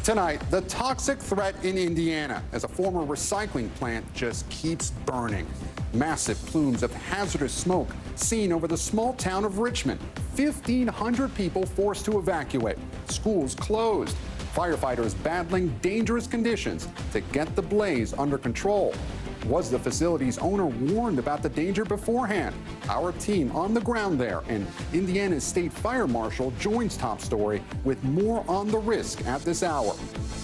Tonight, the toxic threat in Indiana as a former recycling plant just keeps burning. Massive plumes of hazardous smoke seen over the small town of Richmond. 1,500 people forced to evacuate. Schools closed. Firefighters battling dangerous conditions to get the blaze under control. Was the facility's owner warned about the danger beforehand? Our team on the ground there, and Indiana's state fire marshal joins Top Story with more on the risk at this hour.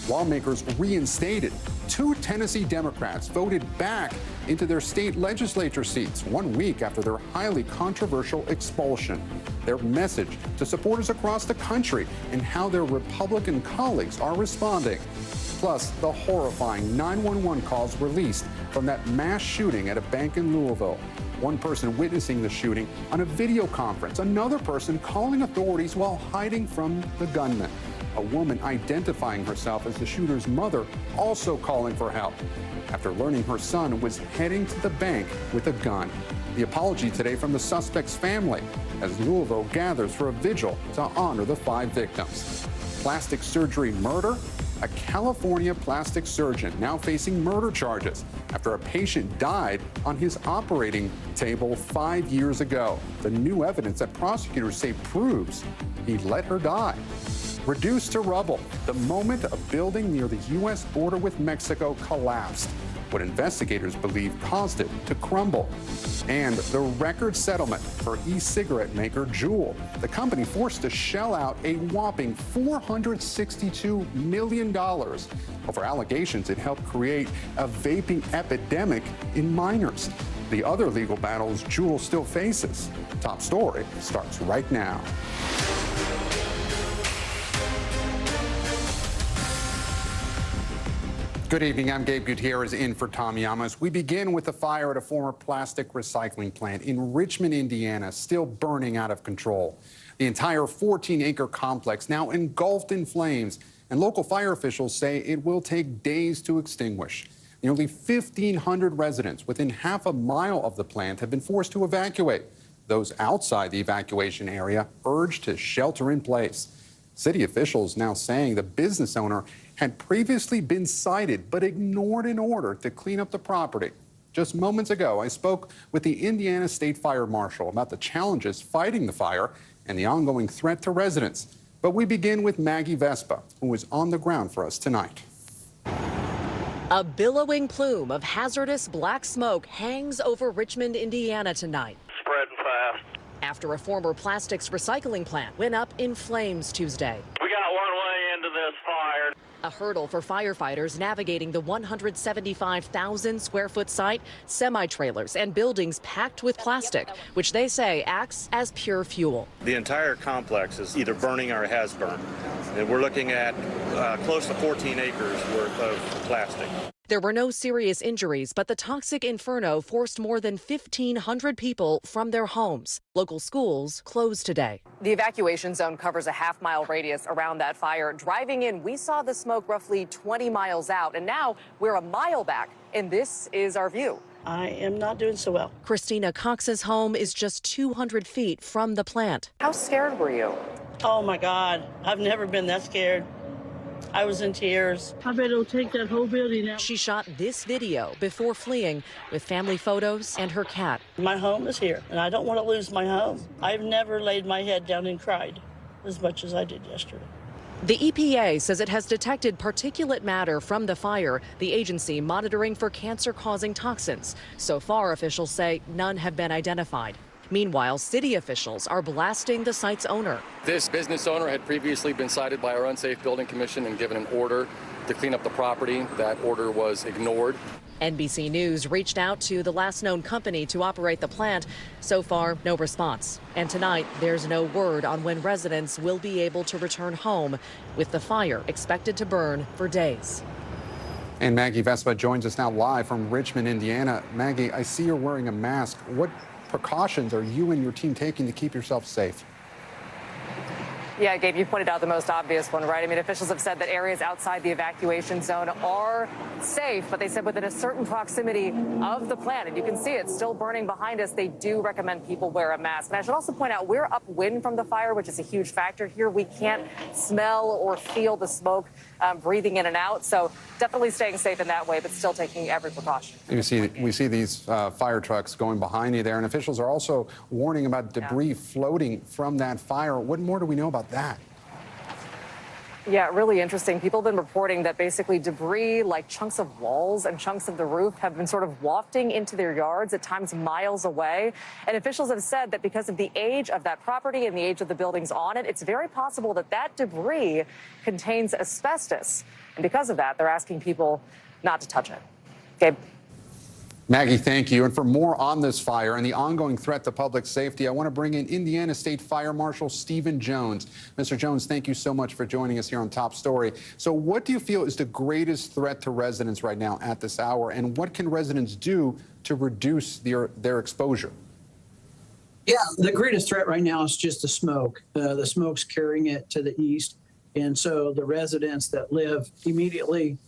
Lawmakers reinstated. 2 Tennessee Democrats voted back into their state legislature seats 1 week after their highly controversial expulsion. Their message to supporters across the country and how their Republican colleagues are responding. Plus, the horrifying 911 calls released from that mass shooting at a bank in Louisville. One person witnessing the shooting on a video conference, another person calling authorities while hiding from the gunman. A woman identifying herself as the shooter's mother also calling for help after learning her son was heading to the bank with a gun. The apology today from the suspect's family as Louisville gathers for a vigil to honor the 5 victims. Plastic surgery murder? A California plastic surgeon now facing murder charges after a patient died on his operating table 5 years ago. The new evidence that prosecutors say proves he let her die. Reduced to rubble, the moment a building near the U.S. border with Mexico collapsed. What investigators believe caused it to crumble. And the record settlement for e-cigarette maker Juul. The company forced to shell out a whopping $462 million over allegations it helped create a vaping epidemic in minors. The other legal battles Juul still faces. Top Story starts right now. Good evening. I'm Gabe Gutierrez in for Tom Llamas. We begin with the fire at a former plastic recycling plant in Richmond, Indiana, still burning out of control. The entire 14-acre complex now engulfed in flames, and local fire officials say it will take days to extinguish. Nearly 1,500 residents within half a mile of the plant have been forced to evacuate. Those outside the evacuation area urged to shelter in place. City officials now saying the business owner had previously been cited but ignored an order to clean up the property. Just moments ago, I spoke with the Indiana State Fire Marshal about the challenges fighting the fire and the ongoing threat to residents. But we begin with Maggie Vespa, who is on the ground for us tonight. A billowing plume of hazardous black smoke hangs over Richmond, Indiana tonight. Spreading fast. After a former plastics recycling plant went up in flames Tuesday. We got one way into this fire. A hurdle for firefighters navigating the 175,000 square foot site, semi-trailers and buildings packed with plastic, which they say acts as pure fuel. The entire complex is either burning or has burned. And we're looking at close to 14 acres worth of plastic. There were no serious injuries, but the toxic inferno forced more than 1,500 people from their homes. Local schools closed today. The evacuation zone covers a half-mile radius around that fire. Driving in, we saw the smoke roughly 20 miles out, and now we're a mile back, and this is our view. I am not doing so well. Christina Cox's home is just 200 feet from the plant. How scared were you? Oh, my God. I've never been that scared. I was in tears. I bet it'll take that whole building out. She shot this video before fleeing with family photos and her cat. My home is here, and I don't want to lose my home. I've never laid my head down and cried as much as I did yesterday. The EPA says it has detected particulate matter from the fire, the agency monitoring for cancer-causing toxins. So far, officials say none have been identified. Meanwhile, city officials are blasting the site's owner. This business owner had previously been cited by our Unsafe Building Commission and given an order to clean up the property. That order was ignored. NBC News reached out to the last known company to operate the plant. So far, no response. And tonight, there's no word on when residents will be able to return home, with the fire expected to burn for days. And Maggie Vespa joins us now live from Richmond, Indiana. Maggie, I see you're wearing a mask. What precautions are you and your team taking to keep yourself safe? Yeah, Gabe, you pointed out the most obvious one, right? I mean, officials have said that areas outside the evacuation zone are safe, but they said within a certain proximity of the plant, and you can see it's still burning behind us, they do recommend people wear a mask. And I should also point out, we're upwind from the fire, which is a huge factor here. We can't smell or feel the smoke breathing in and out. So definitely staying safe in that way, but still taking every precaution. We see these fire trucks going behind you there, and officials are also warning about debris floating from that fire. What more do we know about that? Yeah, really interesting. People have been reporting that basically debris like chunks of walls and chunks of the roof have been sort of wafting into their yards, at times miles away. And officials have said that because of the age of that property and the age of the buildings on it, it's very possible that that debris contains asbestos. And because of that, they're asking people not to touch it. Gabe. Maggie, thank you. And for more on this fire and the ongoing threat to public safety, I want to bring in Indiana State Fire Marshal Stephen Jones. Mr. Jones, thank you so much for joining us here on Top Story. So what do you feel is the greatest threat to residents right now at this hour, and what can residents do to reduce their exposure? Yeah, the greatest threat right now is just the smoke. The smoke's carrying it to the east. And so the residents that live immediately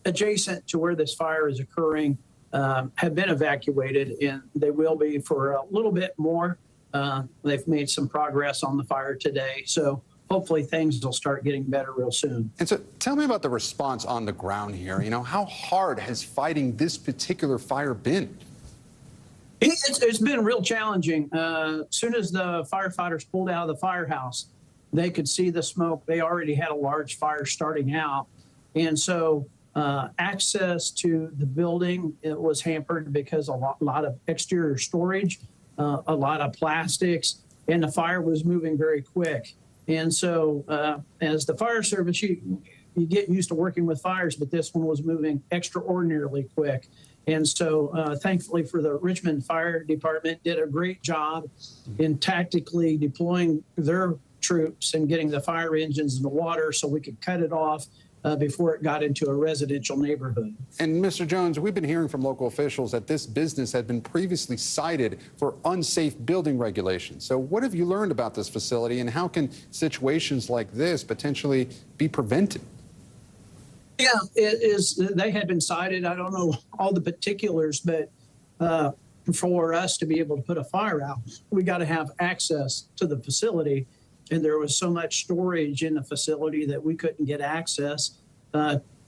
adjacent to where this fire is occurring have been evacuated, and they will be for a little bit more. They've made some progress on the fire today, so hopefully things will start getting better real soon. And so tell me about the response on the ground here. You know, how hard has fighting this particular fire been? It's been real challenging. As soon as the firefighters pulled out of the firehouse, they could see the smoke. They already had a large fire starting out, and so access to the building, it was hampered because a lot of exterior storage, a lot of plastics, and the fire was moving very quick. And so as the fire service, you get used to working with fires, but this one was moving extraordinarily quick. And so thankfully for the Richmond Fire Department, did a great job in tactically deploying their troops and getting the fire engines in the water so we could cut it off before it got into a residential neighborhood. And Mr. Jones, we've been hearing from local officials that this business had been previously cited for unsafe building regulations. So what have you learned about this facility, and how can situations like this potentially be prevented? Yeah, it is. They had been cited. I don't know all the particulars, but for us to be able to put a fire out, we got to have access to the facility. And there was so much storage in the facility that we couldn't get access,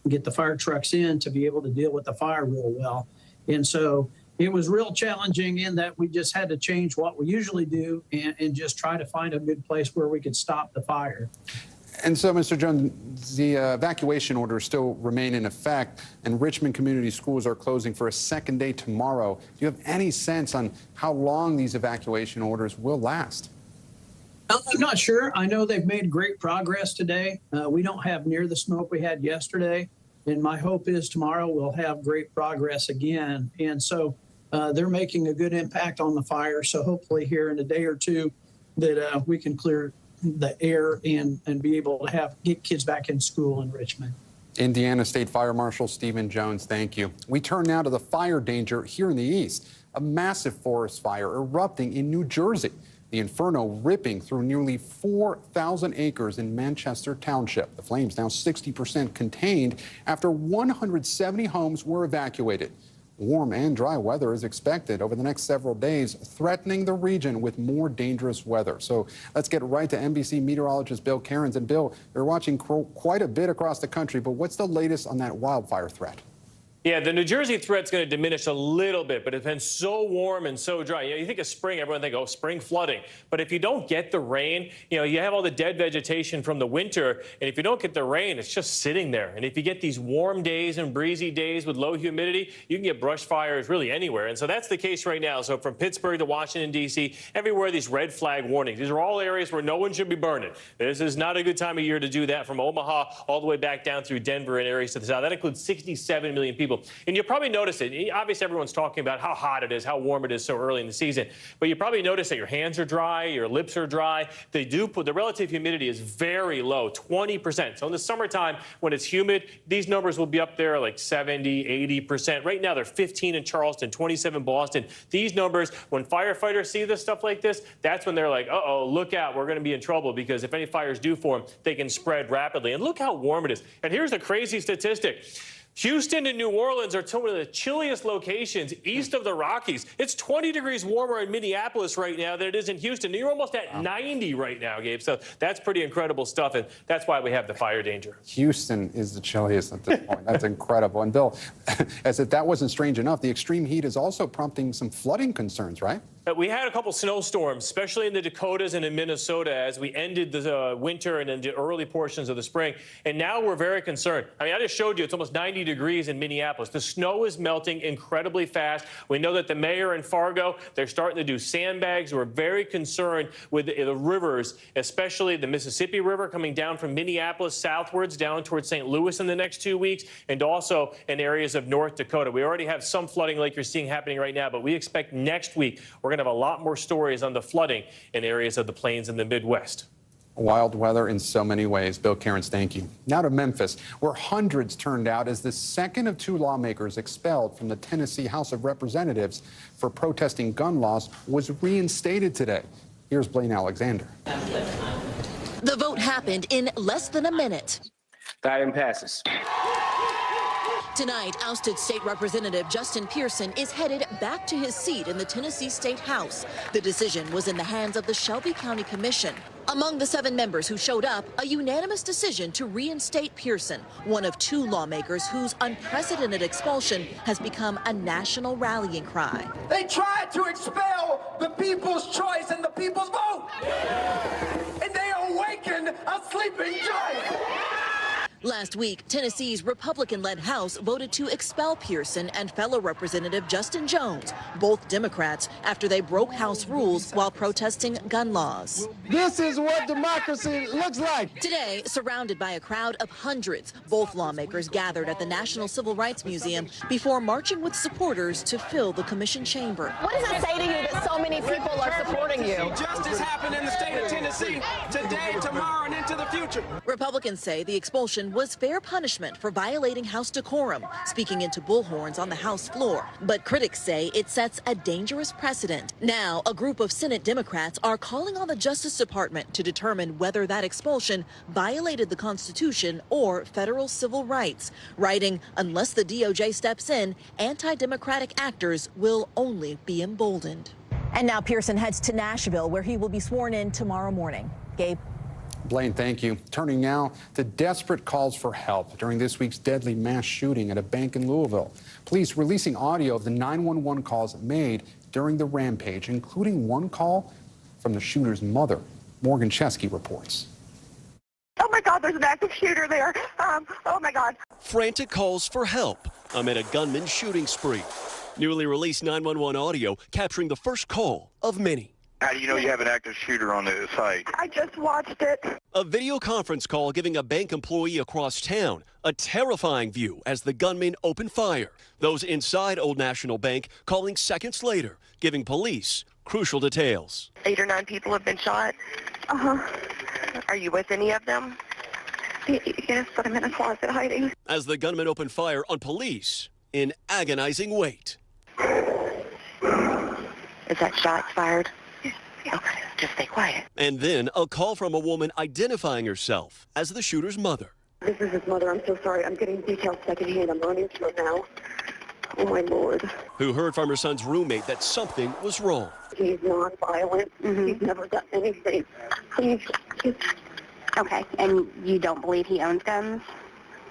get the fire trucks in to be able to deal with the fire real well. And so it was real challenging in that we just had to change what we usually do and just try to find a good place where we could stop the fire. And so, Mr. Jones, the evacuation orders still remain in effect, and Richmond Community Schools are closing for a second day tomorrow. Do you have any sense on how long these evacuation orders will last? I'm not sure. I know they've made great progress today. We don't have near the smoke we had yesterday. And my hope is tomorrow we'll have great progress again. And so they're making a good impact on the fire. So hopefully here in a day or two that we can clear the air and be able to get kids back in school in Richmond. Indiana State Fire Marshal Stephen Jones, thank you. We turn now to the fire danger here in the east. A massive forest fire erupting in New Jersey. The inferno ripping through nearly 4,000 acres in Manchester Township. The flames now 60% contained after 170 homes were evacuated. Warm and dry weather is expected over the next several days, threatening the region with more dangerous weather. So let's get right to NBC meteorologist Bill Cairns. And Bill, they're watching quite a bit across the country, but what's the latest on that wildfire threat? Yeah, the New Jersey threat's going to diminish a little bit, but it's been so warm and so dry. You know, you think of spring, everyone think, oh, spring flooding. But if you don't get the rain, you know, you have all the dead vegetation from the winter. And if you don't get the rain, it's just sitting there. And if you get these warm days and breezy days with low humidity, you can get brush fires really anywhere. And so that's the case right now. So from Pittsburgh to Washington, D.C., everywhere these red flag warnings. These are all areas where no one should be burning. This is not a good time of year to do that, from Omaha all the way back down through Denver and areas to the south. That includes 67 million people. And you'll probably notice it. Obviously, everyone's talking about how hot it is, how warm it is so early in the season. But you probably notice that your hands are dry, your lips are dry. The relative humidity is very low, 20%. So in the summertime, when it's humid, these numbers will be up there like 70, 80%. Right now, they're 15 in Charleston, 27 in Boston. These numbers, when firefighters see this stuff like this, that's when they're like, uh-oh, look out, we're going to be in trouble, because if any fires do form, they can spread rapidly. And look how warm it is. And here's the crazy statistic. Houston and New Orleans are two of the chilliest locations east of the Rockies. It's 20 degrees warmer in Minneapolis right now than it is in Houston. You're almost at 90 right now, Gabe. So that's pretty incredible stuff, and that's why we have the fire danger. Houston is the chilliest at this point. That's incredible. And Bill, as if that wasn't strange enough, the extreme heat is also prompting some flooding concerns, right? We had a couple snowstorms, especially in the Dakotas and in Minnesota, as we ended the winter and into early portions of the spring. And now we're very concerned. I mean, I just showed you it's almost 90 degrees in Minneapolis. The snow is melting incredibly fast. We know that the mayor in Fargo, they're starting to do sandbags. We're very concerned with the rivers, especially the Mississippi River coming down from Minneapolis southwards down towards St. Louis in the next 2 weeks, and also in areas of North Dakota. We already have some flooding like you're seeing happening right now, but we expect next week we're going to have a lot more stories on the flooding in areas of the plains and the Midwest. Wild weather in so many ways. Bill Cairns, thank you. Now to Memphis, where hundreds turned out as the second of 2 lawmakers expelled from the Tennessee House of Representatives for protesting gun laws was reinstated today. Here's Blaine Alexander. The vote happened in less than a minute. The item passes. Tonight, ousted State Representative Justin Pearson is headed back to his seat in the Tennessee State House. The decision was in the hands of the Shelby County Commission. Among the 7 members who showed up, a unanimous decision to reinstate Pearson, one of 2 lawmakers whose unprecedented expulsion has become a national rallying cry. They tried to expel the people's choice and the people's vote. And they awakened a sleeping giant. Last week, Tennessee's Republican-led House voted to expel Pearson and fellow Representative Justin Jones, both Democrats, after they broke House rules while protesting gun laws. This is what democracy looks like. Today, surrounded by a crowd of hundreds, both lawmakers gathered at the National Civil Rights Museum before marching with supporters to fill the commission chamber. What does it say to you that so many people are supporting you? Justice happened in the state of Tennessee today, tomorrow, and into the future. Republicans say the expulsion was fair punishment for violating House decorum, speaking into bullhorns on the House floor. But critics say it sets a dangerous precedent. Now, a group of Senate Democrats are calling on the Justice Department to determine whether that expulsion violated the Constitution or federal civil rights, writing, unless the DOJ steps in, anti-democratic actors will only be emboldened. And now Pearson heads to Nashville, where he will be sworn in tomorrow morning. Gabe? Blaine, thank you. Turning now to desperate calls for help during this week's deadly mass shooting at a bank in Louisville. Police releasing audio of the 911 calls made during the rampage, including one call from the shooter's mother. Morgan Chesky reports. Oh my God, there's an active shooter there. Oh my God. Frantic calls for help amid a gunman shooting spree. Newly released 911 audio capturing the first call of many. How do you know you have an active shooter on the site? I just watched it. A video conference call giving a bank employee across town a terrifying view as the gunman opened fire. Those inside Old National Bank calling seconds later, giving police crucial details. 8 or 9 people have been shot. Are you with any of them? Yes, but I'm in a closet hiding. As the gunman opened fire on police in agonizing wait. Is that shots fired? Okay, just stay quiet. And then a call from a woman identifying herself as the shooter's mother. This is his mother. I'm so sorry. I'm getting details secondhand. I'm running to it now. Oh, my Lord. Who heard from her son's roommate that something was wrong. He's not violent. He's never done anything. Please. Okay, and you don't believe he owns guns?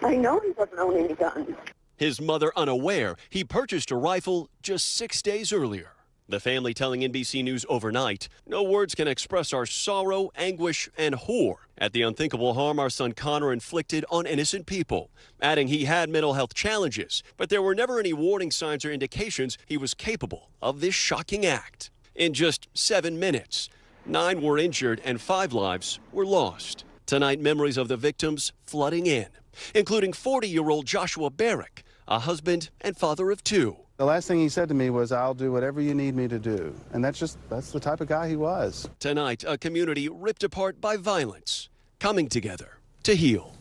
I know he doesn't own any guns. His mother unaware he purchased a rifle just 6 days earlier. The family telling NBC News overnight, no words can express our sorrow, anguish, and horror at the unthinkable harm our son Connor inflicted on innocent people, adding he had mental health challenges, but there were never any warning signs or indications he was capable of this shocking act. In just 7 minutes, 9 were injured and 5 lives were lost. Tonight, memories of the victims flooding in, including 40-year-old Joshua Barrick, a husband and father of 2. The last thing he said to me was, I'll do whatever you need me to do. And that's the type of guy he was. Tonight, a community ripped apart by violence, coming together to heal.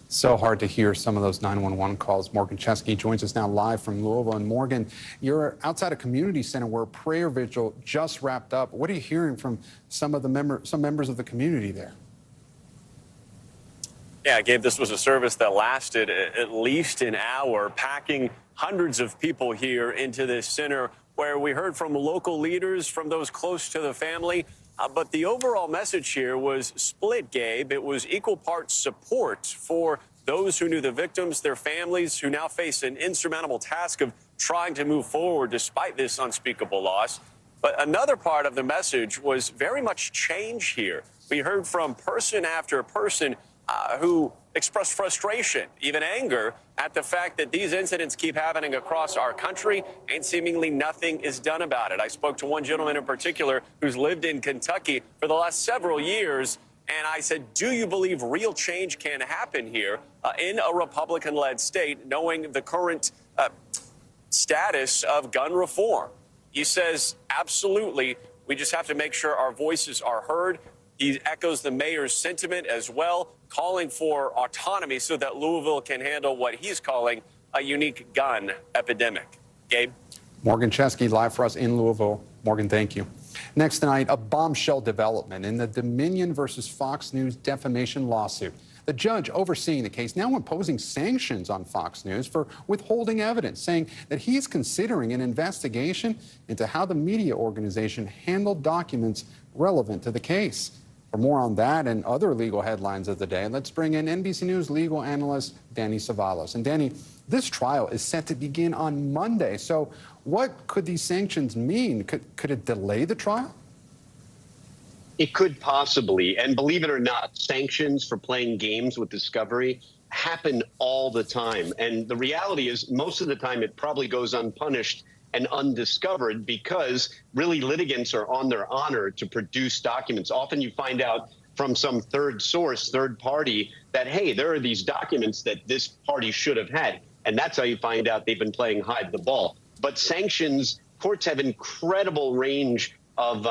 So hard to hear some of those 911 calls. Morgan Chesky joins us now live from Louisville. And Morgan, you're outside a community center where a prayer vigil just wrapped up. What are you hearing from some members of the community there? Yeah, Gabe, this was a service that lasted at least an hour, packing hundreds of people here into this center where we heard from local leaders, from those close to the family. But the overall message here was split, Gabe. It was equal parts support for those who knew the victims, their families, who now face an insurmountable task of trying to move forward despite this unspeakable loss. But another part of the message was very much change here. We heard from person after person who expressed frustration, even anger, at the fact that these incidents keep happening across our country and seemingly nothing is done about it. I spoke to one gentleman in particular who's lived in Kentucky for the last several years, and I said, do you believe real change can happen here in a Republican-led state, knowing the current status of gun reform? He says, absolutely. We just have to make sure our voices are heard. He echoes the mayor's sentiment as well, calling for autonomy so that Louisville can handle what he's calling a unique gun epidemic. Gabe? Morgan Chesky live for us in Louisville. Morgan, thank you. Next tonight, a bombshell development in the Dominion versus Fox News defamation lawsuit. The judge overseeing the case now imposing sanctions on Fox News for withholding evidence, saying that he's considering an investigation into how the media organization handled documents relevant to the case. For more on that and other legal headlines of the day, let's bring in NBC News legal analyst Danny Savalos. And Danny, this trial is set to begin on Monday. So what could these sanctions mean? Could it delay the trial? It could possibly. And believe it or not, sanctions for playing games with Discovery happen all the time. And the reality is most of the time it probably goes unpunished and undiscovered because really litigants are on their honor to produce documents. Often you find out from some third source, third party, that, hey, there are these documents that this party should have had. And that's how you find out they've been playing hide the ball. But sanctions, courts have incredible range of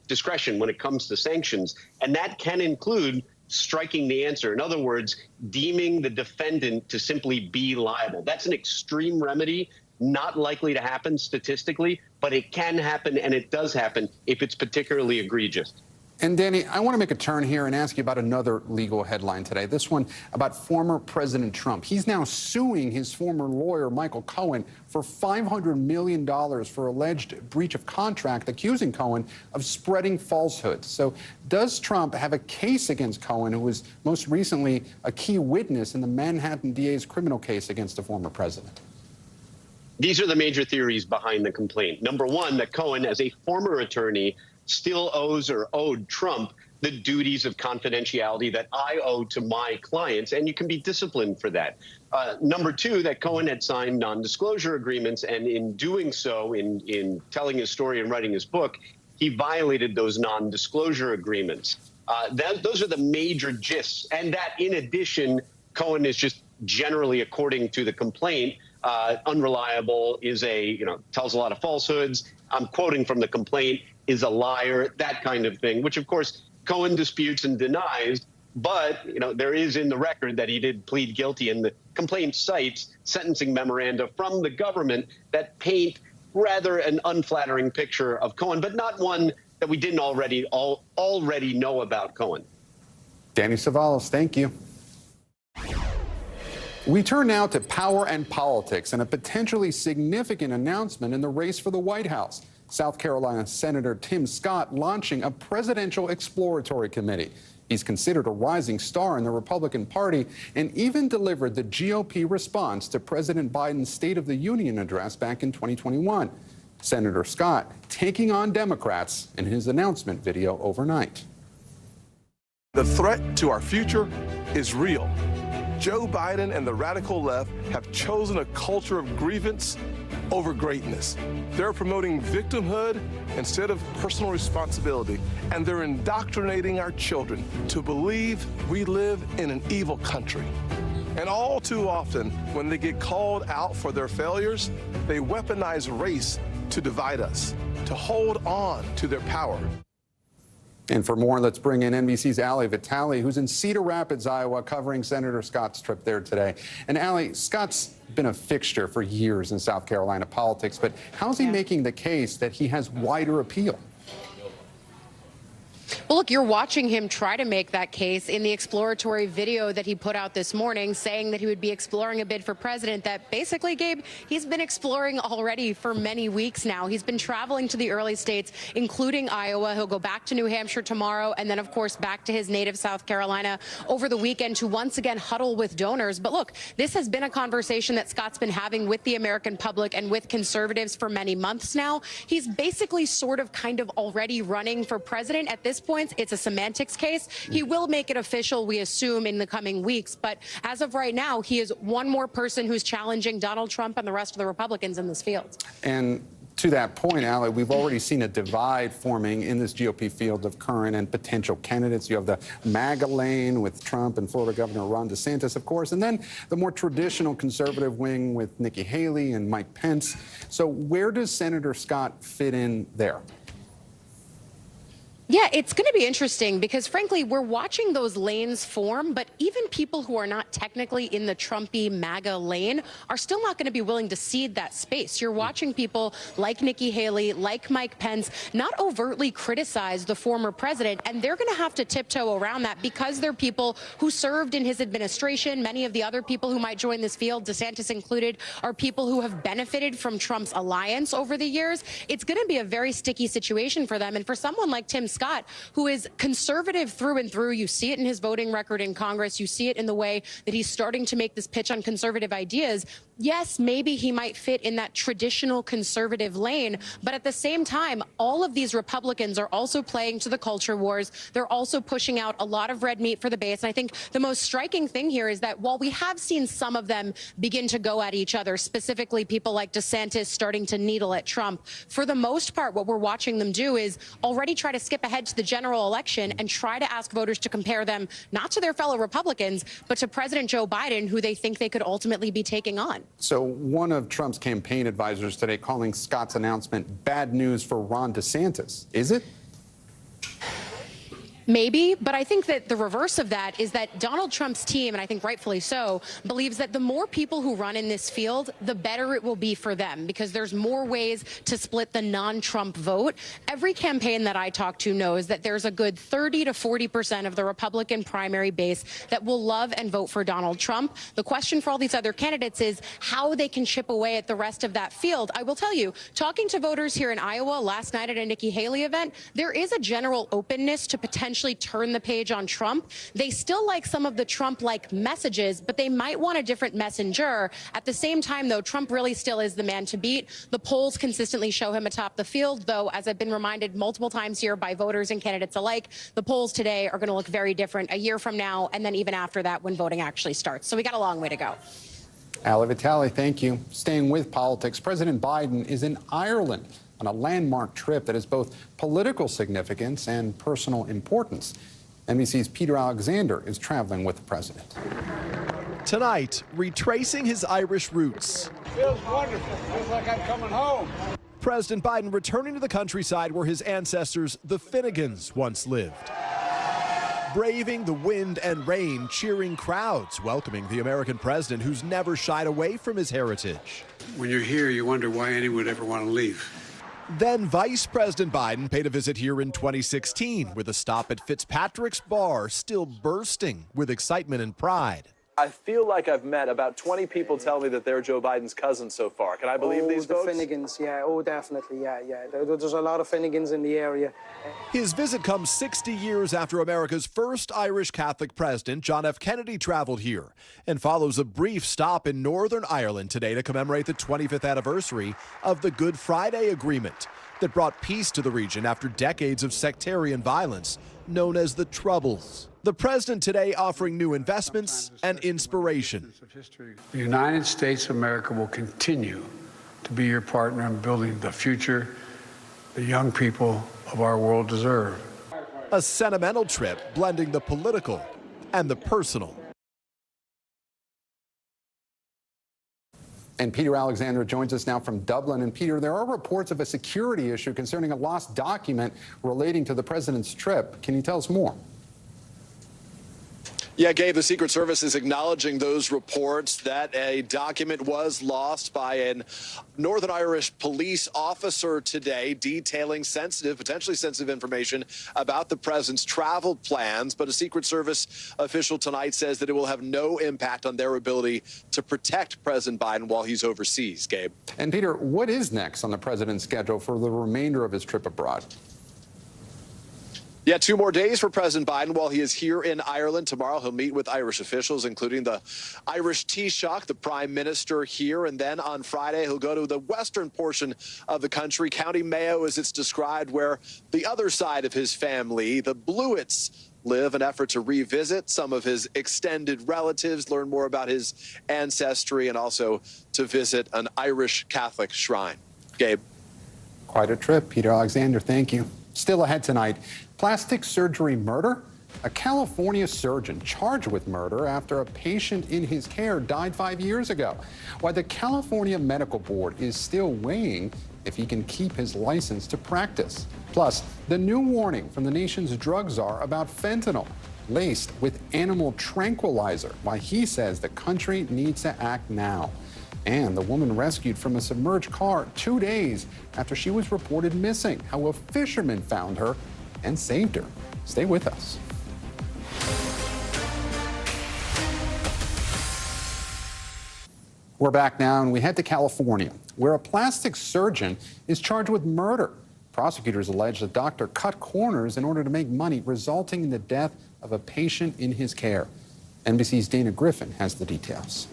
discretion when it comes to sanctions. And that can include striking the answer. In other words, deeming the defendant to simply be liable. That's an extreme remedy. Not likely to happen statistically, but it can happen, and it does happen if it's particularly egregious. And Danny, I want to make a turn here and ask you about another legal headline today. This one about former President Trump. He's now suing his former lawyer, Michael Cohen, for $500 million for alleged breach of contract, accusing Cohen of spreading falsehoods. So does Trump have a case against Cohen, who was most recently a key witness in the Manhattan DA's criminal case against the former president? These are the major theories behind the complaint. Number one, that Cohen, as a former attorney, still owes or owed Trump the duties of confidentiality that I owe to my clients, and you can be disciplined for that. Number two, that Cohen had signed non-disclosure agreements, and in doing so, in telling his story and writing his book, he violated those non-disclosure agreements. Those are the major gists, and that, in addition, Cohen is just generally, according to the complaint, unreliable, is tells a lot of falsehoods. I'm quoting from the complaint, is a liar, that kind of thing, which, of course, Cohen disputes and denies. But, there is in the record that he did plead guilty, and the complaint cites sentencing memoranda from the government that paint rather an unflattering picture of Cohen, but not one that we didn't already know about Cohen. Danny Savalos, thank you. We turn now to power and politics and a potentially significant announcement in the race for the White House. South Carolina Senator Tim Scott launching a presidential exploratory committee. He's considered a rising star in the Republican Party and even delivered the GOP response to President Biden's State of the Union address back in 2021. Senator Scott taking on Democrats in his announcement video overnight. The threat to our future is real. Joe Biden and the radical left have chosen a culture of grievance over greatness. They're promoting victimhood instead of personal responsibility, and they're indoctrinating our children to believe we live in an evil country. And all too often, when they get called out for their failures, they weaponize race to divide us, to hold on to their power. And for more, let's bring in NBC's Ali Vitale, who's in Cedar Rapids, Iowa, covering Senator Scott's trip there today. And Ali, Scott's been a fixture for years in South Carolina politics, but how's he making the case that he has wider appeal? Well, look, you're watching him try to make that case in the exploratory video that he put out this morning, saying that he would be exploring a bid for president that basically, Gabe, he's been exploring already for many weeks now. He's been traveling to the early states, including Iowa. He'll go back to New Hampshire tomorrow and then, of course, back to his native South Carolina over the weekend to once again huddle with donors. But look, this has been a conversation that Scott's been having with the American public and with conservatives for many months now. He's basically sort of kind of already running for president at this point. It's a semantics case. He will make it official, we assume, in the coming weeks. But as of right now, he is one more person who's challenging Donald Trump and the rest of the Republicans in this field. And to that point, Allie, we've already seen a divide forming in this GOP field of current and potential candidates. You have the MAGA lane with Trump and Florida Governor Ron DeSantis, of course, and then the more traditional conservative wing with Nikki Haley and Mike Pence. So where does Senator Scott fit in there? Yeah, it's going to be interesting because, frankly, we're watching those lanes form, but even people who are not technically in the Trumpy MAGA lane are still not going to be willing to cede that space. You're watching people like Nikki Haley, like Mike Pence, not overtly criticize the former president, and they're going to have to tiptoe around that because they're people who served in his administration. Many of the other people who might join this field, DeSantis included, are people who have benefited from Trump's alliance over the years. It's going to be a very sticky situation for them, and for someone like Tim Scott, who is conservative through and through. You see it in his voting record in Congress. You see it in the way that he's starting to make this pitch on conservative ideas. Yes, maybe he might fit in that traditional conservative lane, but at the same time, all of these Republicans are also playing to the culture wars. They're also pushing out a lot of red meat for the base. And I think the most striking thing here is that while we have seen some of them begin to go at each other, specifically people like DeSantis starting to needle at Trump, for the most part, what we're watching them do is already try to skip ahead to the general election and try to ask voters to compare them not to their fellow Republicans, but to President Joe Biden, who they think they could ultimately be taking on. So one of Trump's campaign advisors today calling Scott's announcement bad news for Ron DeSantis. Is it? Maybe, but I think that the reverse of that is that Donald Trump's team, and I think rightfully so, believes that the more people who run in this field, the better it will be for them because there's more ways to split the non-Trump vote. Every campaign that I talk to knows that there's a good 30 to 40% of the Republican primary base that will love and vote for Donald Trump. The question for all these other candidates is how they can chip away at the rest of that field. I will tell you, talking to voters here in Iowa last night at a Nikki Haley event, there is a general openness to potentially turn the page on Trump. They still like some of the Trump-like messages, but they might want a different messenger. At the same time, though, Trump really still is the man to beat. The polls consistently show him atop the field, though, as I've been reminded multiple times here by voters and candidates alike, the polls today are going to look very different a year from now and then even after that when voting actually starts. So we got a long way to go. Ali Vitale, thank you. Staying with politics, President Biden is in Ireland on a landmark trip that has both political significance and personal importance. NBC's Peter Alexander is traveling with the president. Tonight, retracing his Irish roots. Feels wonderful. Feels like I'm coming home. President Biden returning to the countryside where his ancestors, the Finnegans, once lived. Braving the wind and rain, cheering crowds, welcoming the American president who's never shied away from his heritage. When you're here, you wonder why anyone would ever want to leave. Then Vice President Biden paid a visit here in 2016 with a stop at Fitzpatrick's Bar, still bursting with excitement and pride. I feel like I've met about 20 people tell me that they're Joe Biden's cousins so far. Can I believe these folks? The Finnegans, yeah. Oh, definitely, yeah. There's a lot of Finnegans in the area. His visit comes 60 years after America's first Irish Catholic president, John F. Kennedy, traveled here and follows a brief stop in Northern Ireland today to commemorate the 25th anniversary of the Good Friday Agreement that brought peace to the region after decades of sectarian violence known as the Troubles. The president today offering new investments and inspiration. The United States of America will continue to be your partner in building the future the young people of our world deserve. A sentimental trip blending the political and the personal. And Peter Alexander joins us now from Dublin. And Peter, there are reports of a security issue concerning a lost document relating to the president's trip. Can you tell us more? Yeah, Gabe, the Secret Service is acknowledging those reports that a document was lost by a Northern Irish police officer today detailing potentially sensitive information about the president's travel plans. But a Secret Service official tonight says that it will have no impact on their ability to protect President Biden while he's overseas, Gabe. And Peter, what is next on the president's schedule for the remainder of his trip abroad? Yeah, 2 more days for President Biden while he is here in Ireland. Tomorrow, he'll meet with Irish officials, including the Irish Taoiseach, the prime minister here. And then on Friday, he'll go to the western portion of the country, County Mayo, as it's described, where the other side of his family, the Blewitts, live, an effort to revisit some of his extended relatives, learn more about his ancestry, and also to visit an Irish Catholic shrine. Gabe. Quite a trip, Peter Alexander. Thank you. Still ahead tonight, plastic surgery murder? A California surgeon charged with murder after a patient in his care died 5 years ago. Why the California Medical Board is still weighing if he can keep his license to practice. Plus, the new warning from the nation's drug czar about fentanyl, laced with animal tranquilizer. Why he says the country needs to act now. And the woman rescued from a submerged car 2 days after she was reported missing. How a fisherman found her and saved her. Stay with us. We're back now, and we head to California, where a plastic surgeon is charged with murder. Prosecutors allege the doctor cut corners in order to make money, resulting in the death of a patient in his care. NBC's Dana Griffin has the details.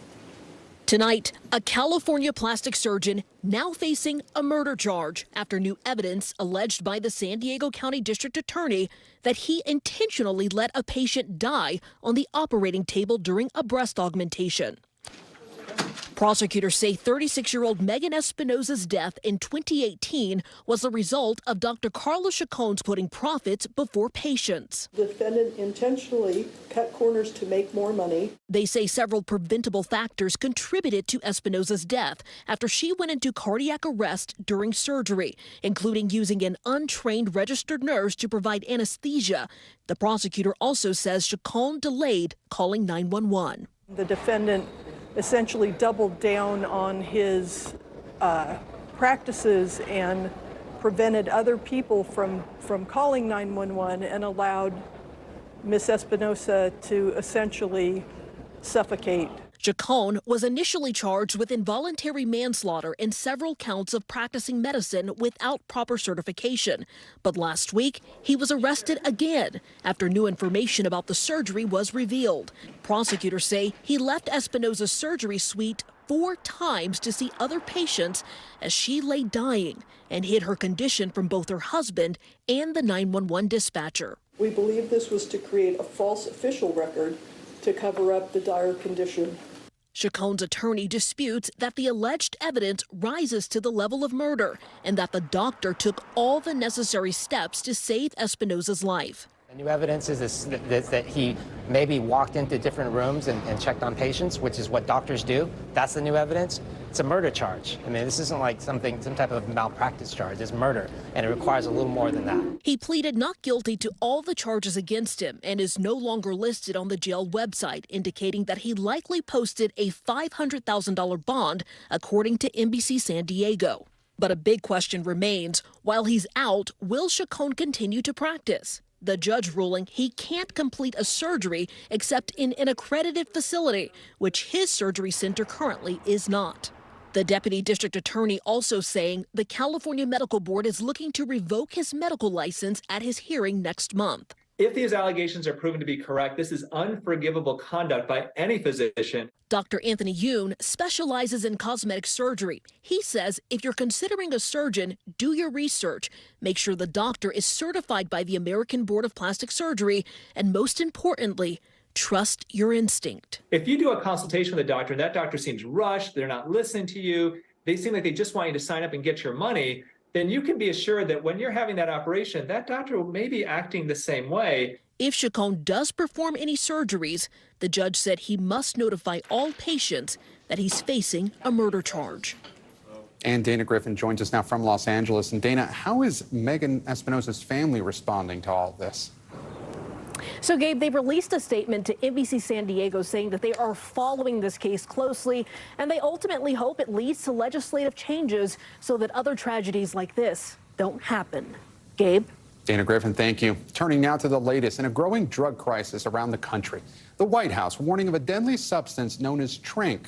Tonight, a California plastic surgeon now facing a murder charge after new evidence alleged by the San Diego County District Attorney that he intentionally let a patient die on the operating table during a breast augmentation. Prosecutors say 36-year-old Megan Espinosa's death in 2018 was the result of Dr. Carlos Chacon's putting profits before patients. The defendant intentionally cut corners to make more money. They say several preventable factors contributed to Espinosa's death after she went into cardiac arrest during surgery, including using an untrained registered nurse to provide anesthesia. The prosecutor also says Chacon delayed calling 911. The defendant essentially doubled down on his practices and prevented other people from calling 911 and allowed Miss Espinosa to essentially suffocate. Chacon was initially charged with involuntary manslaughter and several counts of practicing medicine without proper certification. But last week, he was arrested again after new information about the surgery was revealed. Prosecutors say he left Espinosa's surgery suite 4 times to see other patients as she lay dying and hid her condition from both her husband and the 911 dispatcher. We believe this was to create a false official record to cover up the dire condition. Chacon's attorney disputes that the alleged evidence rises to the level of murder and that the doctor took all the necessary steps to save Espinosa's life. The new evidence is that he maybe walked into different rooms and checked on patients, which is what doctors do. That's the new evidence. It's a murder charge. I mean, this isn't like some type of malpractice charge. It's murder, and it requires a little more than that. He pleaded not guilty to all the charges against him and is no longer listed on the jail website, indicating that he likely posted a $500,000 bond, according to NBC San Diego. But a big question remains, while he's out, will Chacon continue to practice? The judge ruling he can't complete a surgery except in an accredited facility, which his surgery center currently is not. The deputy district attorney also saying the California Medical Board is looking to revoke his medical license at his hearing next month. If these allegations are proven to be correct, this is unforgivable conduct by any physician. Dr. Anthony Yoon specializes in cosmetic surgery. He says if you're considering a surgeon, do your research. Make sure the doctor is certified by the American Board of Plastic Surgery, and most importantly, trust your instinct. If you do a consultation with a doctor and that doctor seems rushed, they're not listening to you, they seem like they just want you to sign up and get your money, then you can be assured that when you're having that operation, that doctor may be acting the same way. If Chacon does perform any surgeries, the judge said he must notify all patients that he's facing a murder charge. And Dana Griffin joins us now from Los Angeles. And Dana, how is Megan Espinosa's family responding to all of this? So, Gabe, they released a statement to NBC San Diego saying that they are following this case closely, and they ultimately hope it leads to legislative changes so that other tragedies like this don't happen. Gabe? Dana Griffin, thank you. Turning now to the latest in a growing drug crisis around the country. The White House warning of a deadly substance known as Tranq,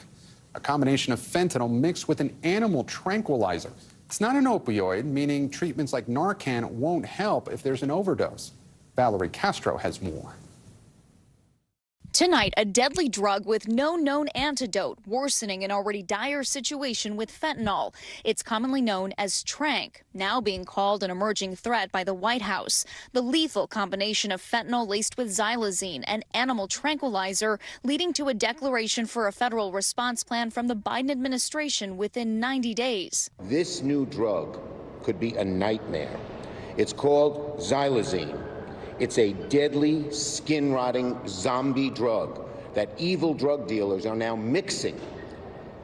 a combination of fentanyl mixed with an animal tranquilizer. It's not an opioid, meaning treatments like Narcan won't help if there's an overdose. Valerie Castro has more. Tonight, a deadly drug with no known antidote, worsening an already dire situation with fentanyl. It's commonly known as Tranq, now being called an emerging threat by the White House. The lethal combination of fentanyl laced with xylazine, an animal tranquilizer, leading to a declaration for a federal response plan from the Biden administration within 90 days. This new drug could be a nightmare. It's called xylazine. It's a deadly, skin-rotting zombie drug that evil drug dealers are now mixing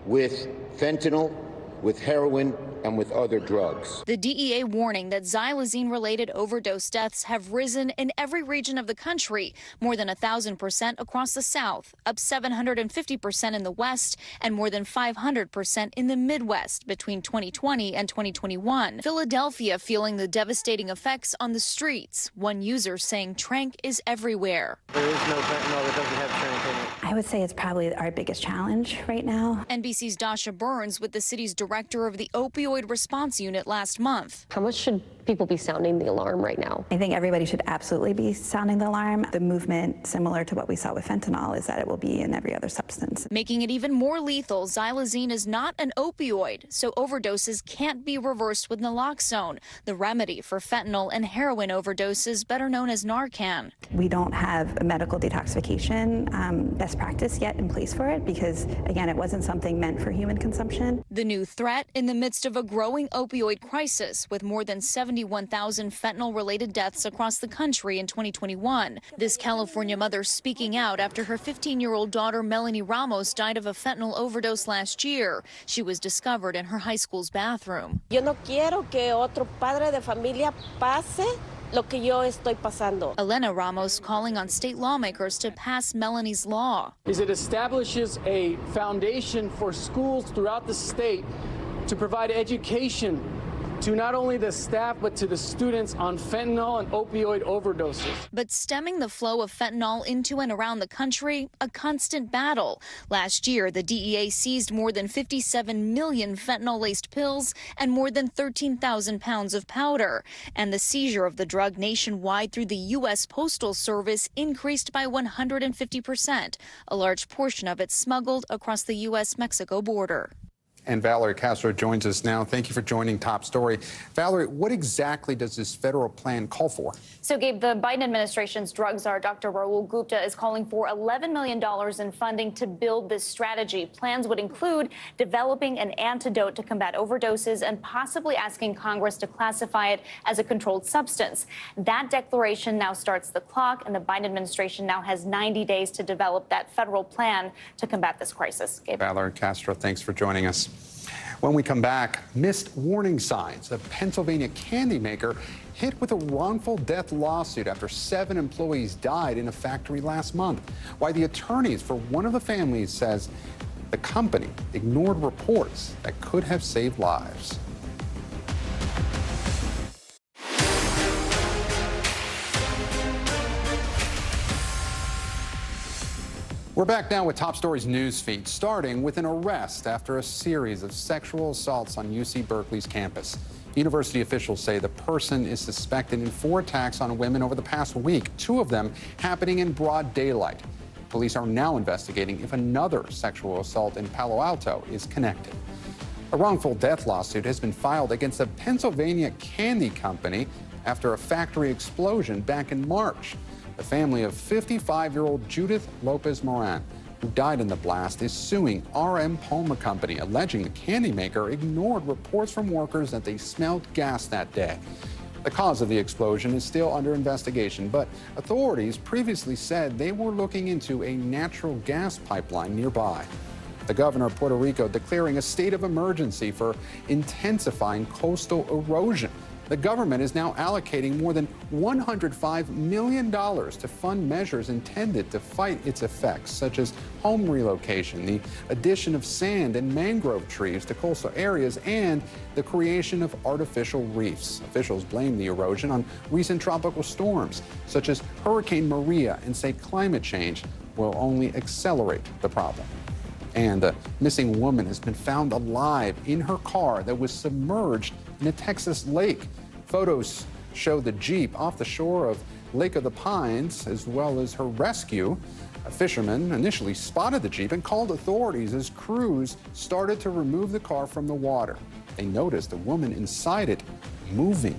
with fentanyl, with heroin, and with other drugs. The DEA warning that xylazine-related overdose deaths have risen in every region of the country, more than 1,000% across the South, up 750% in the West, and more than 500% in the Midwest between 2020 and 2021. Philadelphia feeling the devastating effects on the streets, one user saying Tranq is everywhere. There is no fentanyl that doesn't have Tranq in it. I would say it's probably our biggest challenge right now. NBC's Dasha Burns with the city's director of the opioid response unit last month. How much should people be sounding the alarm right now? I think everybody should absolutely be sounding the alarm. The movement, similar to what we saw with fentanyl, is that it will be in every other substance. Making it even more lethal, xylazine is not an opioid, so overdoses can't be reversed with naloxone, the remedy for fentanyl and heroin overdoses, better known as Narcan. We don't have a medical detoxification best practice yet in place for it because, again, it wasn't something meant for human consumption. The new threat in the midst of a growing opioid crisis with more than 71,000 fentanyl-related deaths across the country in 2021. This California mother speaking out after her 15-year-old daughter Melanie Ramos died of a fentanyl overdose last year. She was discovered in her high school's bathroom. Yo no quiero que otro padre de familia pase lo que yo estoy pasando. Elena Ramos calling on state lawmakers to pass Melanie's law. It establishes a foundation for schools throughout the state to provide education to not only the staff but to the students on fentanyl and opioid overdoses. But stemming the flow of fentanyl into and around the country, a constant battle. Last year, the DEA seized more than 57 million fentanyl-laced pills and more than 13,000 pounds of powder. And the seizure of the drug nationwide through the U.S. Postal Service increased by 150%, a large portion of it smuggled across the U.S.-Mexico border. And Valerie Castro joins us now. Thank you for joining Top Story. Valerie, what exactly does this federal plan call for? So, Gabe, the Biden administration's drug czar, Dr. Rahul Gupta, is calling for $11 million in funding to build this strategy. Plans would include developing an antidote to combat overdoses and possibly asking Congress to classify it as a controlled substance. That declaration now starts the clock, and the Biden administration now has 90 days to develop that federal plan to combat this crisis. Gabe. Valerie Castro, thanks for joining us. When we come back, missed warning signs. A Pennsylvania candy maker hit with a wrongful death lawsuit after 7 employees died in a factory last month. Why the attorneys for one of the families says the company ignored reports that could have saved lives. We're back now with Top Story's news feed, starting with an arrest after a series of sexual assaults on UC Berkeley's campus. University officials say the person is suspected in 4 attacks on women over the past week, 2 of them happening in broad daylight. Police are now investigating if another sexual assault in Palo Alto is connected. A wrongful death lawsuit has been filed against a Pennsylvania candy company after a factory explosion back in March. The family of 55-year-old Judith Lopez Moran, who died in the blast, is suing RM Poma Company, alleging the candy maker ignored reports from workers that they smelled gas that day. The cause of the explosion is still under investigation, but authorities previously said they were looking into a natural gas pipeline nearby. The governor of Puerto Rico declaring a state of emergency for intensifying coastal erosion The government is now allocating more than $105 million to fund measures intended to fight its effects, such as home relocation, the addition of sand and mangrove trees to coastal areas, and the creation of artificial reefs. Officials blame the erosion on recent tropical storms, such as Hurricane Maria, and say climate change will only accelerate the problem. And a missing woman has been found alive in her car that was submerged in a Texas lake. Photos show the Jeep off the shore of Lake of the Pines, as well as her rescue. A fisherman initially spotted the Jeep and called authorities as crews started to remove the car from the water. They noticed a woman inside it moving.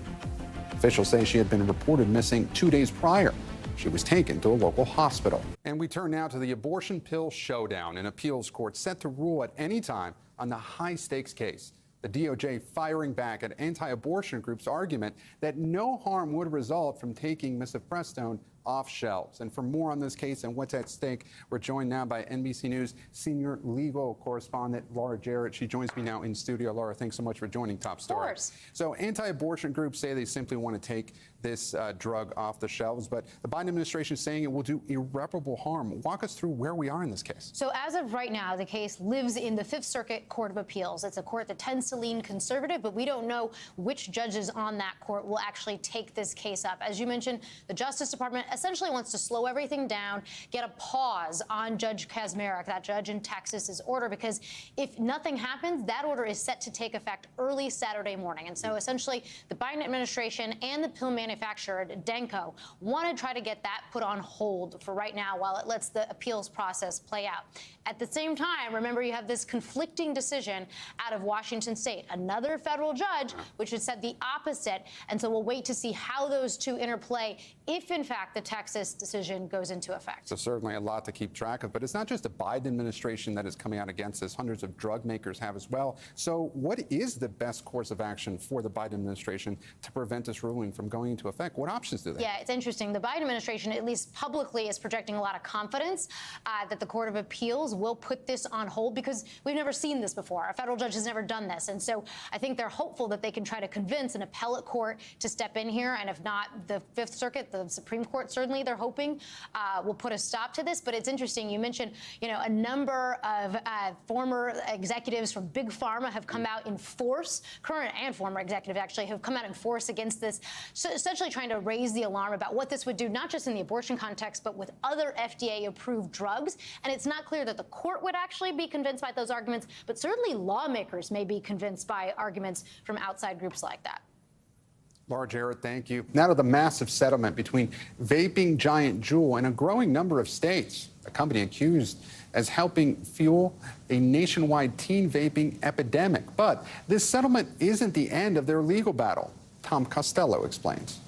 Officials say she had been reported missing 2 days prior. She was taken to a local hospital. And we turn now to the abortion pill showdown. An appeals court set to rule at any time on the high-stakes case. The DOJ firing back at anti-abortion groups' argument that no harm would result from taking misoprostone off shelves. And for more on this case and what's at stake, we're joined now by NBC News senior legal correspondent Laura Jarrett. She joins me now in studio. Laura, thanks so much for joining Top Story. Of course. So anti-abortion groups say they simply want to take this drug off the shelves, but the Biden administration is saying it will do irreparable harm. Walk us through where we are in this case. So as of right now, the case lives in the Fifth Circuit Court of Appeals. It's a court that tends to lean conservative, but we don't know which judges on that court will actually take this case up. As you mentioned, the Justice Department essentially wants to slow everything down, get a pause on Judge Kaczmarek, that judge in Texas's order, because if nothing happens, that order is set to take effect early Saturday morning. And so essentially the Biden administration and the pill manufacturer, Denko, want to try to get that put on hold for right now while it lets the appeals process play out. At the same time, remember, you have this conflicting decision out of Washington State, another federal judge, which has said the opposite. And so we'll wait to see how those two interplay if, in fact, the Texas decision goes into effect. So certainly a lot to keep track of. But it's not just the Biden administration that is coming out against this. Hundreds of drug makers have as well. So what is the best course of action for the Biden administration to prevent this ruling from going into effect? What options do they have? Yeah, it's interesting. The Biden administration, at least publicly, is projecting a lot of confidence that the Court of Appeals will put this on hold because we've never seen this before. A federal judge has never done this. And so I think they're hopeful that they can try to convince an appellate court to step in here. And if not, the Fifth Circuit, the Supreme Court, certainly they're hoping will put a stop to this. But it's interesting. You mentioned, a number of former executives from Big Pharma have come out in force. Current and former executives actually have come out in force against this, so essentially trying to raise the alarm about what this would do, not just in the abortion context, but with other FDA-approved drugs. And it's not clear that the court would actually be convinced by those arguments, but certainly lawmakers may be convinced by arguments from outside groups like that. Laura Jarrett, thank you. Now to the massive settlement between vaping giant Juul and a growing number of states. A company accused as helping fuel a nationwide teen vaping epidemic. But this settlement isn't the end of their legal battle. Tom Costello explains.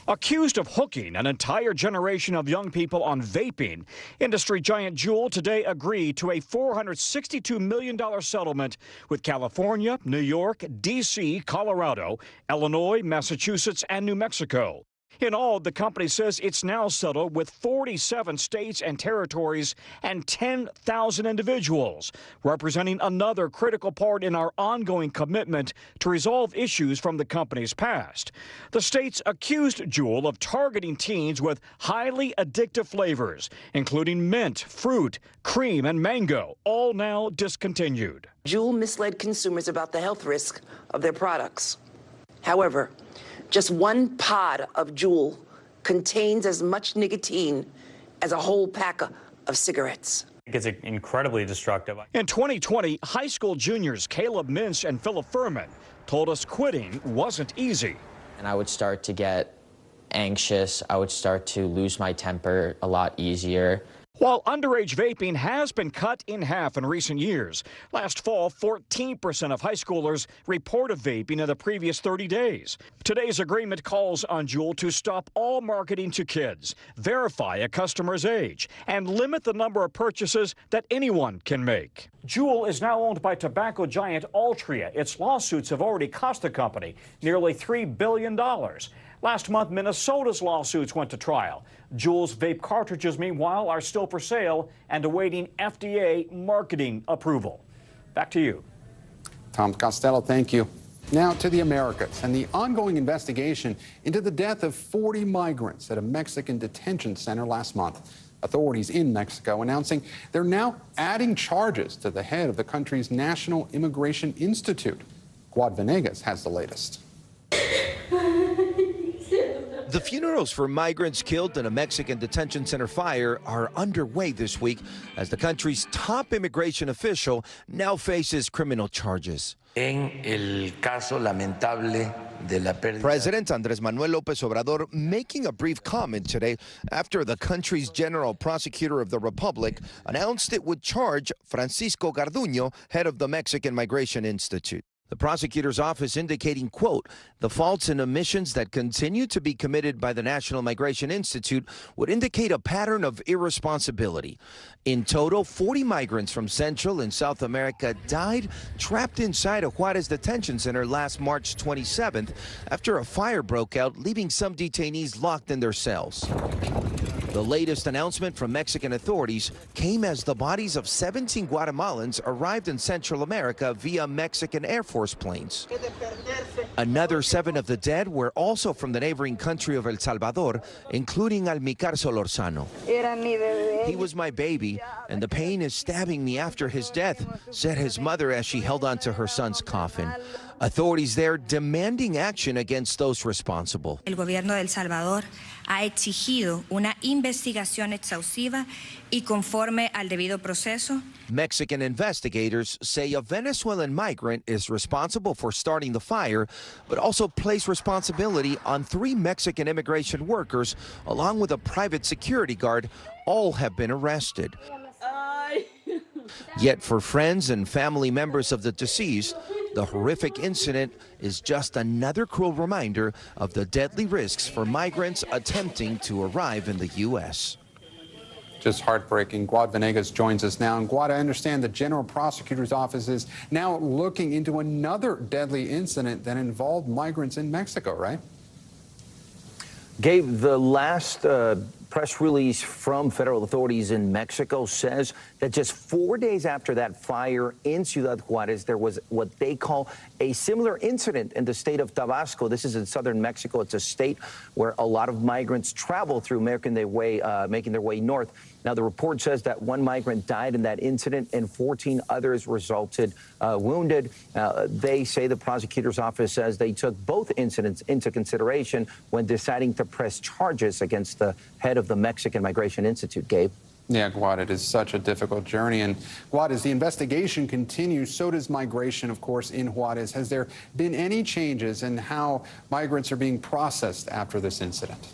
Accused of hooking an entire generation of young people on vaping, industry giant Juul today agreed to a $462 million settlement with California, New York, D.C., Colorado, Illinois, Massachusetts, and New Mexico. In all, the company says it's now settled with 47 states and territories and 10,000 individuals, representing another critical part in our ongoing commitment to resolve issues from the company's past. The states accused Juul of targeting teens with highly addictive flavors, including mint, fruit, cream, and mango, all now discontinued. Juul misled consumers about the health risk of their products. However, just one pod of Juul contains as much nicotine as a whole pack of cigarettes. It's incredibly destructive. In 2020, high school juniors Caleb Mintz and Philip Furman told us quitting wasn't easy. And I would start to get anxious. I would start to lose my temper a lot easier. While underage vaping has been cut in half in recent years, last fall, 14% of high schoolers reported vaping in the previous 30 days. Today's agreement calls on Juul to stop all marketing to kids, verify a customer's age, and limit the number of purchases that anyone can make. Juul is now owned by tobacco giant Altria. Its lawsuits have already cost the company nearly $3 billion. Last month, Minnesota's lawsuits went to trial. Juul's vape cartridges, meanwhile, are still for sale and awaiting FDA marketing approval. Back to you. Tom Costello, thank you. Now to the Americas and the ongoing investigation into the death of 40 migrants at a Mexican detention center last month. Authorities in Mexico announcing they're now adding charges to the head of the country's National Immigration Institute. Guad Venegas has the latest. The funerals for migrants killed in a Mexican detention center fire are underway this week as the country's top immigration official now faces criminal charges. President Andrés Manuel López Obrador making a brief comment today after the country's general prosecutor of the Republic announced it would charge Francisco Garduño, head of the Mexican Migration Institute. The prosecutor's office indicating, quote, the faults and omissions that continue to be committed by the National Migration Institute would indicate a pattern of irresponsibility. In total, 40 migrants from Central and South America died trapped inside a Juarez detention center last March 27th after a fire broke out, leaving some detainees locked in their cells. The latest announcement from Mexican authorities came as the bodies of 17 Guatemalans arrived in Central America via Mexican Air Force planes. Another 7 of the dead were also from the neighboring country of El Salvador, including Almicar Solorzano. He was my baby, and the pain is stabbing me after his death, said his mother as she held onto her son's coffin. Authorities there demanding action against those responsible. El gobierno de El Salvador ha exigido una investigación exhaustiva y conforme al debido proceso. Mexican investigators say a Venezuelan migrant is responsible for starting the fire, but also place responsibility on 3 Mexican immigration workers, along with a private security guard. All have been arrested. Yet for friends and family members of the deceased, the horrific incident is just another cruel reminder of the deadly risks for migrants attempting to arrive in the U.S. Just heartbreaking. Guad Venegas joins us now. And Guad, I understand the General Prosecutor's Office is now looking into another deadly incident that involved migrants in Mexico, right? Gabe, the last press release from federal authorities in Mexico says that just 4 days after that fire in Ciudad Juarez, there was what they call a similar incident in the state of Tabasco. This is in southern Mexico. It's a state where a lot of migrants travel through, making their way north. Now, the report says that 1 migrant died in that incident and 14 others resulted wounded. They say the prosecutor's office says they took both incidents into consideration when deciding to press charges against the head of the Mexican Migration Institute, Gabe. Yeah, Guad, it is such a difficult journey. And Guad, as the investigation continues, so does migration, of course, in Juarez. Has there been any changes in how migrants are being processed after this incident?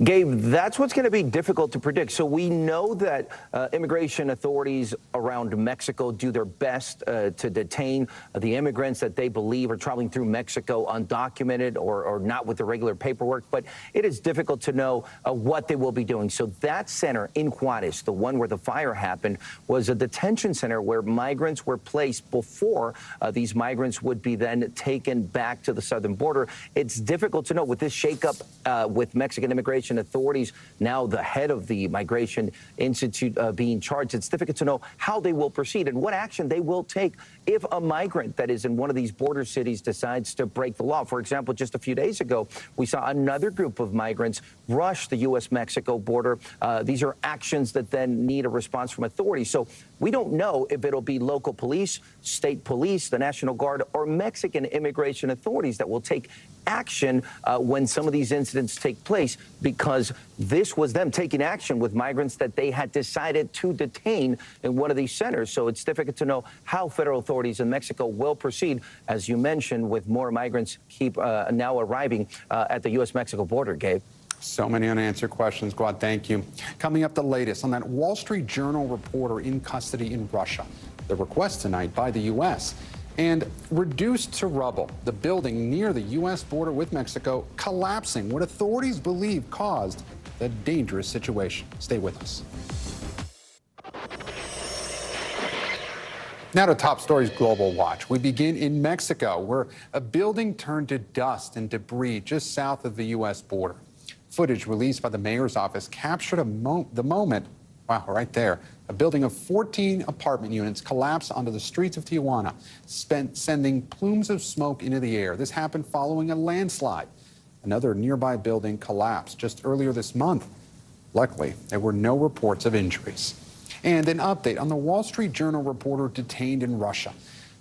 Gabe, that's what's going to be difficult to predict. So we know that immigration authorities around Mexico do their best to detain the immigrants that they believe are traveling through Mexico undocumented or not with the regular paperwork. But it is difficult to know what they will be doing. So that center in Juarez, the one where the fire happened, was a detention center where migrants were placed before these migrants would be then taken back to the southern border. It's difficult to know with this shakeup with Mexican immigration authorities, now the head of the Migration Institute being charged. It's difficult to know how they will proceed and what action they will take if a migrant that is in one of these border cities decides to break the law. For example, just a few days ago, we saw another group of migrants rush the U.S.-Mexico border. These are actions that then need a response from authorities. So we don't know if it'll be local police, state police, the National Guard, or Mexican immigration authorities that will take action when some of these incidents take place, because this was them taking action with migrants that they had decided to detain in one of these centers. So it's difficult to know how federal authorities in Mexico will proceed, as you mentioned, with more migrants now arriving at the U.S.-Mexico border, Gabe. So many unanswered questions, Guad. Thank you. Coming up, the latest on that Wall Street Journal reporter in custody in Russia. The request tonight by the U.S. And reduced to rubble, the building near the U.S. border with Mexico collapsing, what authorities believe caused the dangerous situation. Stay with us. Now to Top Stories Global Watch. We begin in Mexico, where a building turned to dust and debris just south of the U.S. border. Footage released by the mayor's office captured the moment, wow, right there, A building of 14 apartment units collapsed onto the streets of Tijuana, sending plumes of smoke into the air. This happened following a landslide. Another nearby building collapsed just earlier this month. Luckily, there were no reports of injuries. And an update on the Wall Street Journal reporter detained in Russia.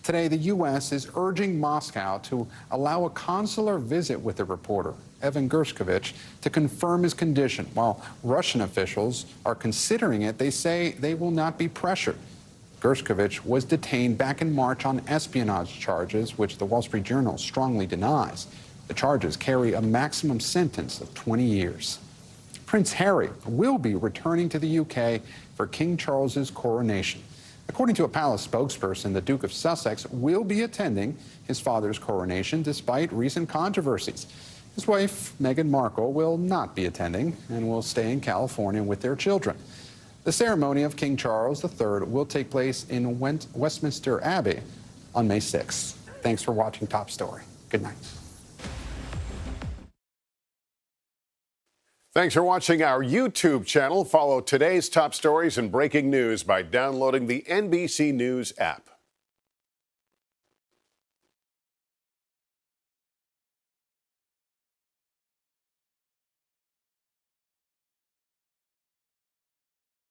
Today, the U.S. is urging Moscow to allow a consular visit with the reporter, Evan Gershkovich, to confirm his condition. While Russian officials are considering it, they say they will not be pressured. Gershkovich was detained back in March on espionage charges, which the Wall Street Journal strongly denies. The charges carry a maximum sentence of 20 years. Prince Harry will be returning to the UK for King Charles's coronation. According to a palace spokesperson, the Duke of Sussex will be attending his father's coronation despite recent controversies. His wife, Meghan Markle, will not be attending and will stay in California with their children. The ceremony of King Charles III will take place in Westminster Abbey on May 6th. Thanks for watching Top Story. Good night. Thanks for watching our YouTube channel. Follow today's top stories and breaking news by downloading the NBC News app.